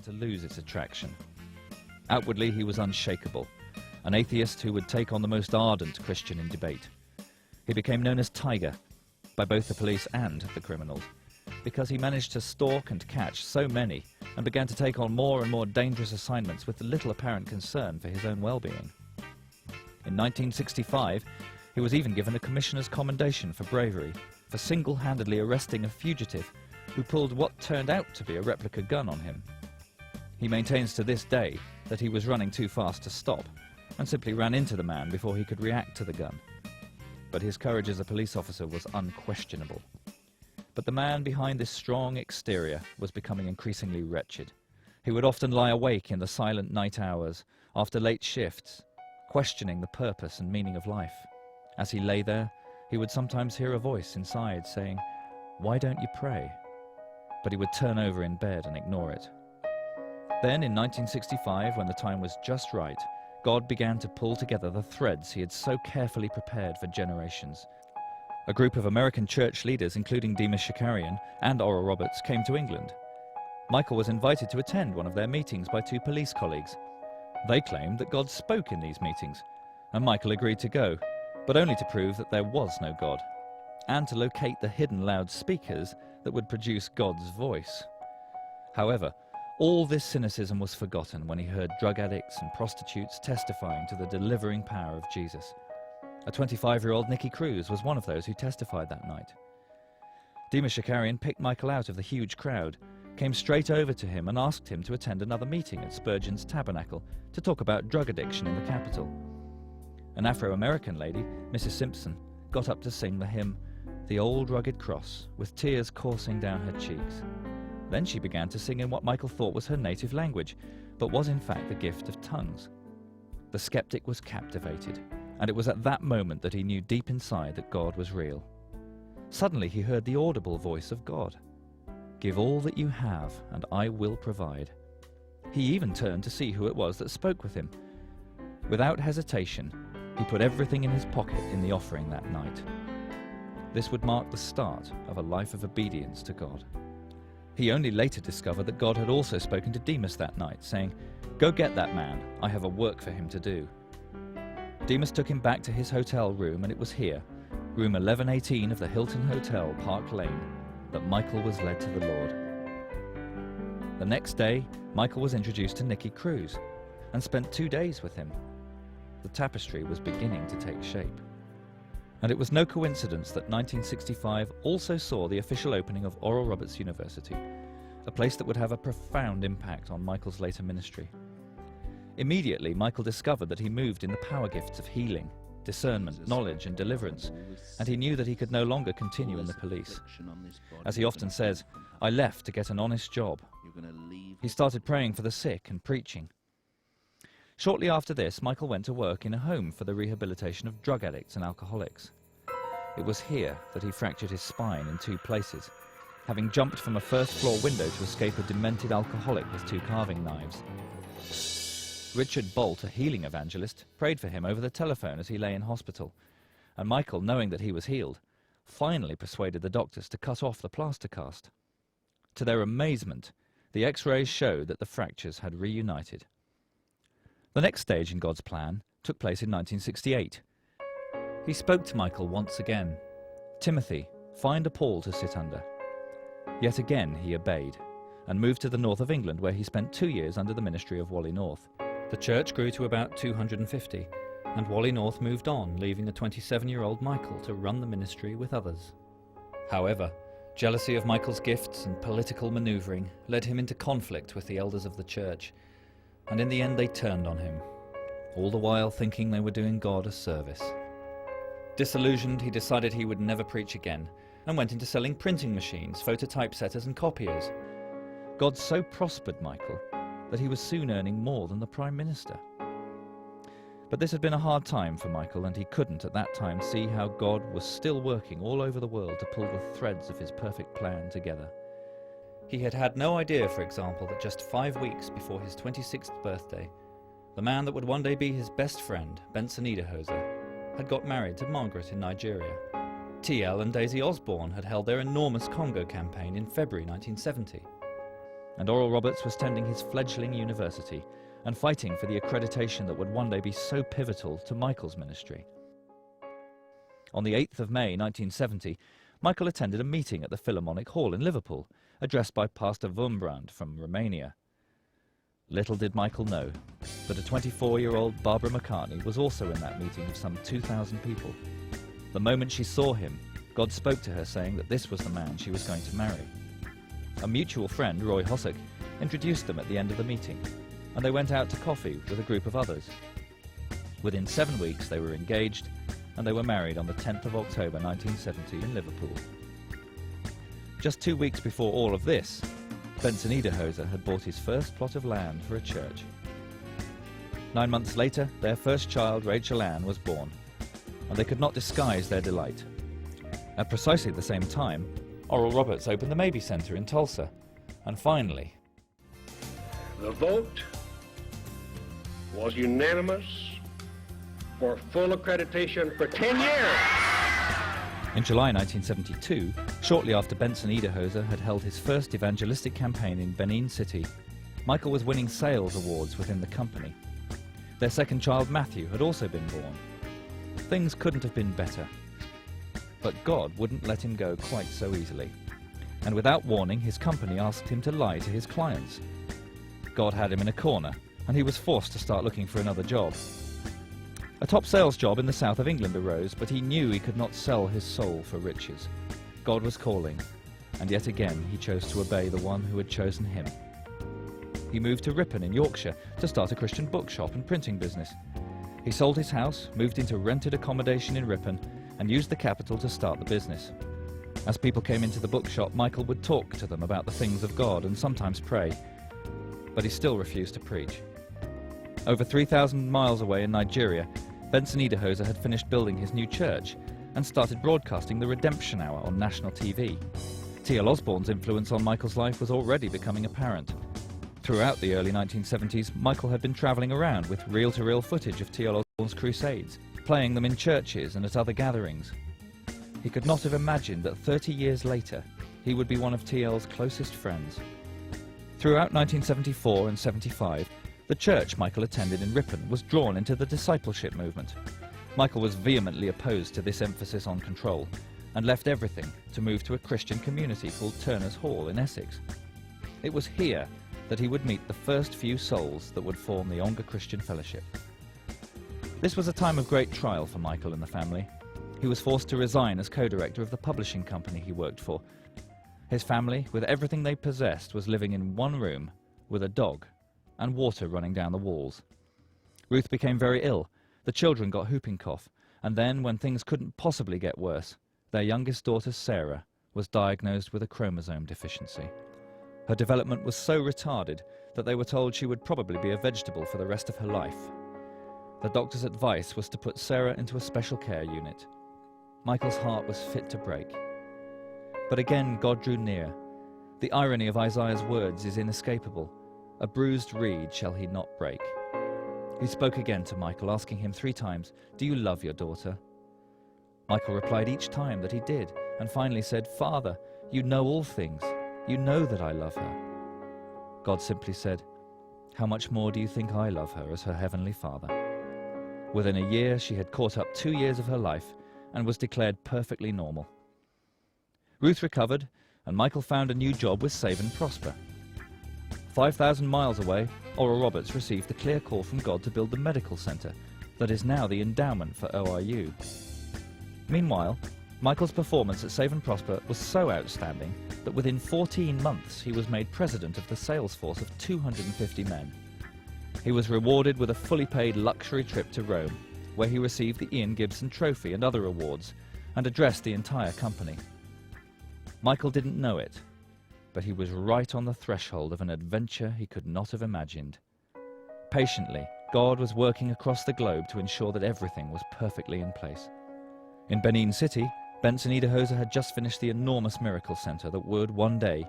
to lose its attraction. Outwardly, he was unshakable, an atheist who would take on the most ardent Christian in debate. He became known as Tiger by both the police and the criminals, because he managed to stalk and catch so many and began to take on more and more dangerous assignments with little apparent concern for his own well-being. In 1965, he was even given a commissioner's commendation for bravery, for single-handedly arresting a fugitive who pulled what turned out to be a replica gun on him. He maintains to this day that he was running too fast to stop and simply ran into the man before he could react to the gun. But his courage as a police officer was unquestionable. But the man behind this strong exterior was becoming increasingly wretched. He would often lie awake in the silent night hours, after late shifts, questioning the purpose and meaning of life. As he lay there, he would sometimes hear a voice inside saying, "Why don't you pray?" But he would turn over in bed and ignore it. Then, in 1965, when the time was just right, God began to pull together the threads he had so carefully prepared for generations. A group of American church leaders, including Demas Shakarian and Oral Roberts, came to England. Michael was invited to attend one of their meetings by two police colleagues. They claimed that God spoke in these meetings, and Michael agreed to go, but only to prove that there was no God, and to locate the hidden loudspeakers that would produce God's voice. However, all this cynicism was forgotten when he heard drug addicts and prostitutes testifying to the delivering power of Jesus. A 25-year-old Nicky Cruz was one of those who testified that night. Demas Shakarian picked Michael out of the huge crowd, came straight over to him and asked him to attend another meeting at Spurgeon's Tabernacle to talk about drug addiction in the capital. An Afro-American lady, Mrs. Simpson, got up to sing the hymn, "The Old Rugged Cross," with tears coursing down her cheeks. Then she began to sing in what Michael thought was her native language, but was in fact the gift of tongues. The skeptic was captivated, and it was at that moment that he knew deep inside that God was real. Suddenly he heard the audible voice of God. "Give all that you have, and I will provide." He even turned to see who it was that spoke with him. Without hesitation, he put everything in his pocket in the offering that night. This would mark the start of a life of obedience to God. He only later discovered that God had also spoken to Demas that night, saying, "Go get that man, I have a work for him to do." Demas took him back to his hotel room, and it was here, room 1118 of the Hilton Hotel, Park Lane, that Michael was led to the Lord. The next day, Michael was introduced to Nicky Cruz and spent 2 days with him. The tapestry was beginning to take shape. And it was no coincidence that 1965 also saw the official opening of Oral Roberts University, a place that would have a profound impact on Michael's later ministry. Immediately, Michael discovered that he moved in the power gifts of healing, discernment, knowledge and deliverance, and he knew that he could no longer continue in the police. As he often says, "I left to get an honest job." He started praying for the sick and preaching. Shortly after this, Michael went to work in a home for the rehabilitation of drug addicts and alcoholics. It was here that he fractured his spine in 2 places, having jumped from a first-floor window to escape a demented alcoholic with 2 carving knives. Richard Bolt, a healing evangelist, prayed for him over the telephone as he lay in hospital, and Michael, knowing that he was healed, finally persuaded the doctors to cut off the plaster cast. To their amazement, the X-rays showed that the fractures had reunited. The next stage in God's plan took place in 1968. He spoke to Michael once again. "Timothy, find a pall to sit under." Yet again he obeyed, and moved to the north of England, where he spent 2 years under the ministry of Wally North. The church grew to about 250, and Wally North moved on, leaving the 27-year-old Michael to run the ministry with others. However, jealousy of Michael's gifts and political manoeuvring led him into conflict with the elders of the church, and in the end they turned on him, all the while thinking they were doing God a service. Disillusioned, he decided he would never preach again, and went into selling printing machines, phototypesetters and copiers. God so prospered Michael that he was soon earning more than the Prime Minister. But this had been a hard time for Michael, and he couldn't at that time see how God was still working all over the world to pull the threads of his perfect plan together. He had had no idea, for example, that just 5 weeks before his 26th birthday, the man that would one day be his best friend, Benson Idahosa, had got married to Margaret in Nigeria. TL and Daisy Osborne had held their enormous Congo campaign in February 1970. and Oral Roberts was tending his fledgling university and fighting for the accreditation that would one day be so pivotal to Michael's ministry. On the 8th of May 1970, Michael attended a meeting at the Philharmonic Hall in Liverpool, addressed by Pastor Wurmbrand from Romania. Little did Michael know that a 24-year-old Barbara McCartney was also in that meeting of some 2,000 people. The moment she saw him, God spoke to her saying that this was the man she was going to marry. A mutual friend, Roy Hossack, introduced them at the end of the meeting, and they went out to coffee with a group of others. Within 7 weeks they were engaged, and they were married on the 10th of October 1970 in Liverpool. Just 2 weeks before all of this, Benson Idahoser had bought his first plot of land for a church. 9 months later, their first child, Rachel Ann, was born, and they could not disguise their delight. At precisely the same time, Oral Roberts opened the Mabee Center in Tulsa, and finally... The vote was unanimous for full accreditation for 10 years. In July 1972, shortly after Benson Idahoser had held his first evangelistic campaign in Benin City, Michael was winning sales awards within the company. Their second child, Matthew, had also been born. Things couldn't have been better. But God wouldn't let him go quite so easily. And without warning, his company asked him to lie to his clients. God had him in a corner, and he was forced to start looking for another job. A top sales job in the south of England arose, but he knew he could not sell his soul for riches. God was calling, and yet again he chose to obey the one who had chosen him. He moved to Ripon in Yorkshire to start a Christian bookshop and printing business. He sold his house, moved into rented accommodation in Ripon, and used the capital to start the business. As people came into the bookshop, Michael would talk to them about the things of God and sometimes pray, but he still refused to preach. Over 3,000 miles away in Nigeria, Benson Idahoser had finished building his new church and started broadcasting the Redemption Hour on national TV. T.L. Osborne's influence on Michael's life was already becoming apparent. Throughout the early 1970s, Michael had been travelling around with reel-to-reel footage of T.L. Osborne's crusades, playing them in churches and at other gatherings. He could not have imagined that 30 years later, he would be one of T.L.'s closest friends. Throughout 1974 and 75, the church Michael attended in Ripon was drawn into the discipleship movement. Michael was vehemently opposed to this emphasis on control and left everything to move to a Christian community called Turner's Hall in Essex. It was here that he would meet the first few souls that would form the Ongar Christian Fellowship. This was a time of great trial for Michael and the family. He was forced to resign as co-director of the publishing company he worked for. His family, with everything they possessed, was living in one room with a dog and water running down the walls. Ruth became very ill. The children got whooping cough, and then, when things couldn't possibly get worse, their youngest daughter, Sarah, was diagnosed with a chromosome deficiency. Her development was so retarded that they were told she would probably be a vegetable for the rest of her life. The doctor's advice was to put Sarah into a special care unit. Michael's heart was fit to break. But again, God drew near. The irony of Isaiah's words is inescapable. A bruised reed shall he not break. He spoke again to Michael, asking him 3 times, "Do you love your daughter?" Michael replied each time that he did, and finally said, "Father, you know all things. You know that I love her." God simply said, "How much more do you think I love her as her heavenly Father?" Within a year, she had caught up 2 years of her life and was declared perfectly normal. Ruth recovered, and Michael found a new job with Save and Prosper. 5,000 miles away, Oral Roberts received the clear call from God to build the medical centre that is now the endowment for ORU. Meanwhile, Michael's performance at Save and Prosper was so outstanding that within 14 months he was made president of the sales force of 250 men. He was rewarded with a fully paid luxury trip to Rome, where he received the Ian Gibson Trophy and other awards, and addressed the entire company. Michael didn't know it, but he was right on the threshold of an adventure he could not have imagined. Patiently, God was working across the globe to ensure that everything was perfectly in place. In Benin City, Benson Idahoser had just finished the enormous miracle centre that would, one day,